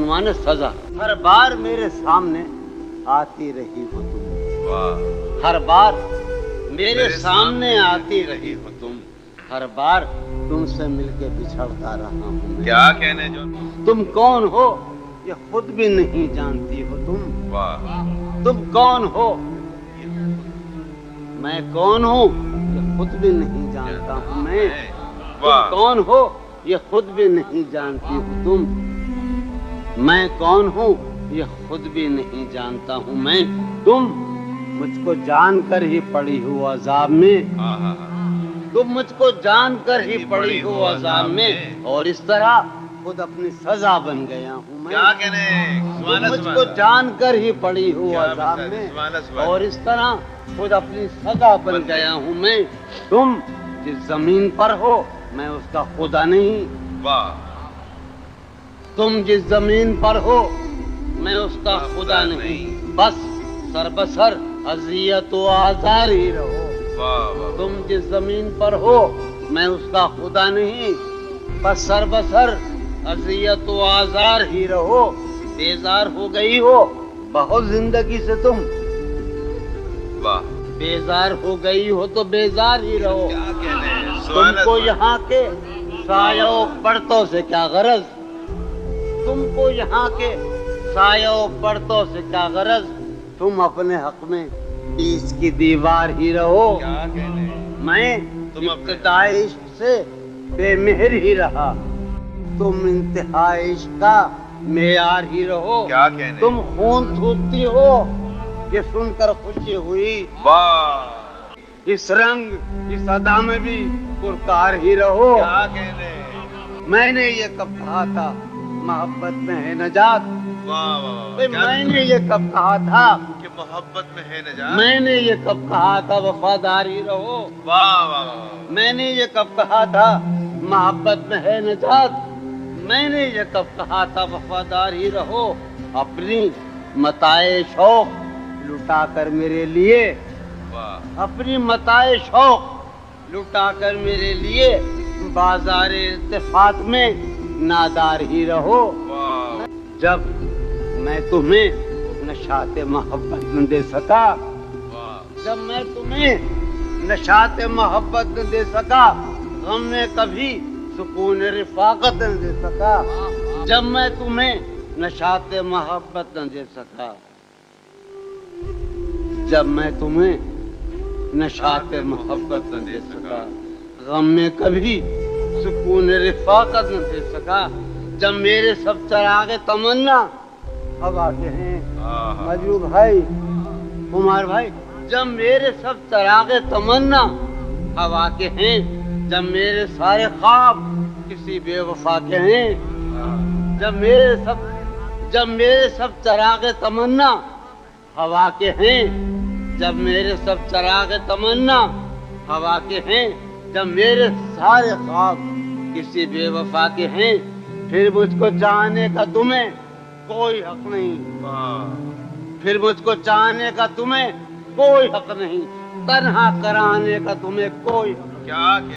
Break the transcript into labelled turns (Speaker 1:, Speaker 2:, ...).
Speaker 1: माने सजा। हर बार मेरे सामने आती रही हो तुम, हर बार मेरे सामने आती रही हो तुम, हर बार तुमसे मिलके बिछड़ता रहा हूँ मैं।
Speaker 2: क्या कहने जो
Speaker 1: तुम कौन हो ये खुद भी नहीं जानती हो तुम।
Speaker 2: वाह
Speaker 1: तुम कौन हो, मैं कौन हूँ ये खुद भी नहीं जानता हूँ मैं। तुम
Speaker 2: वाह
Speaker 1: कौन हो ये खुद भी नहीं जानती हो तुम, मैं कौन हूँ ये खुद भी नहीं जानता हूँ मैं। तुम मुझको जानकर ही पड़ी हो अजाब में,
Speaker 2: आहा,
Speaker 1: तुम मुझको जानकर ही पड़ी हो अजाब में, और इस तरह खुद अपनी सजा बन गया हूँ मैं।
Speaker 2: क्या कहने
Speaker 1: तुम
Speaker 2: सुभान
Speaker 1: मुझको
Speaker 2: अल्लाह।
Speaker 1: जानकर ही पड़ी हो
Speaker 2: क्या
Speaker 1: अजाब
Speaker 2: बात है,
Speaker 1: में,
Speaker 2: सुभान अल्लाह।
Speaker 1: और इस तरह खुद अपनी सजा बन गया हूँ मैं। तुम जिस जमीन पर हो मैं उसका खुदा नहीं,
Speaker 2: वाह
Speaker 1: तुम जिस जमीन पर हो मैं उसका खुदा नहीं, बस सरबसर अजियत व आजार ही रहो।
Speaker 2: वाह वाह
Speaker 1: तुम जिस जमीन पर हो मैं उसका खुदा नहीं, बस सरबसर अजियत व आजार ही रहो। बेजार हो गई हो बहुत जिंदगी से तुम,
Speaker 2: वाह
Speaker 1: बेजार हो गई हो तो बेजार ही रहो।
Speaker 2: क्या कहने सुभान
Speaker 1: तुमको
Speaker 2: अल्लाह।
Speaker 1: यहाँ के सायों पर्दों से क्या गरज, तुमको यहाँ के सायों पर्दों से क्या गरज, तुम अपने हक में बीच की दीवार ही रहो।
Speaker 2: क्या कहने
Speaker 1: मैं
Speaker 2: तुम अपने-
Speaker 1: इब्तिदाई इश्क से बेमेहर ही रहा, तुम इंतहाई इश्क का मेयार ही रहो।
Speaker 2: क्या कहने
Speaker 1: तुम खून थूकती हो ये सुनकर खुशी हुई,
Speaker 2: वाह
Speaker 1: इस रंग इस अदा में भी पुरकार ही रहो।
Speaker 2: क्या कहने
Speaker 1: मैंने ये कब कहा था मोहब्बत में है नजात,
Speaker 2: वाह वाह वाह
Speaker 1: भाई
Speaker 2: क्या
Speaker 1: मैंने ये कब कहा था,
Speaker 2: कि मोहब्बत में है नजात।
Speaker 1: मैंने ये कब कहा था वफादार ही रहो,
Speaker 2: वाह वाह वाह
Speaker 1: मैंने ये कब कहा था मोहब्बत में है नजात, मैंने ये कब कहा था वफादार ही रहो। अपनी मताए शौक लुटा कर मेरे लिए,
Speaker 2: वाह
Speaker 1: अपनी मताए शौक लुटा कर मेरे लिए बाजार इत्तेफाक में नादार ही रहो।
Speaker 2: वाह
Speaker 1: जब मैं तुम्हें नशाते मोहब्बत न दे सका,
Speaker 2: वाह
Speaker 1: जब मैं तुम्हें नशाते मोहब्बत न दे सका, गम में कभी सुकून रिफाकत न दे सका, जब मैं तुम्हें नशाते मोहब्बत न दे सका, जब मैं तुम्हें नशाते मोहब्बत न दे सका, गम में कभी सुकून रिफाकत न दे सका, जब मेरे सब चरागे तमन्ना हवा के हैं
Speaker 2: आहा,
Speaker 1: मजरू भाई कुमार भाई, जब मेरे सब चरागे तमन्ना हवा के हैं, जब मेरे सारे ख्वाब किसी बेवफा के हैं, जब मेरे सब चरागे तमन्ना हवा के हैं, जब मेरे सब चरागे तमन्ना हवा के हैं, जब मेरे सारे ख्वाब किसी बेवफा के हैं, फिर मुझको चाहने का तुम्हें कोई हक नहीं,
Speaker 2: वाह
Speaker 1: फिर मुझको चाहने का तुम्हें कोई हक नहीं, तन्हा कराने का तुम्हें कोई हक नहीं।
Speaker 2: क्या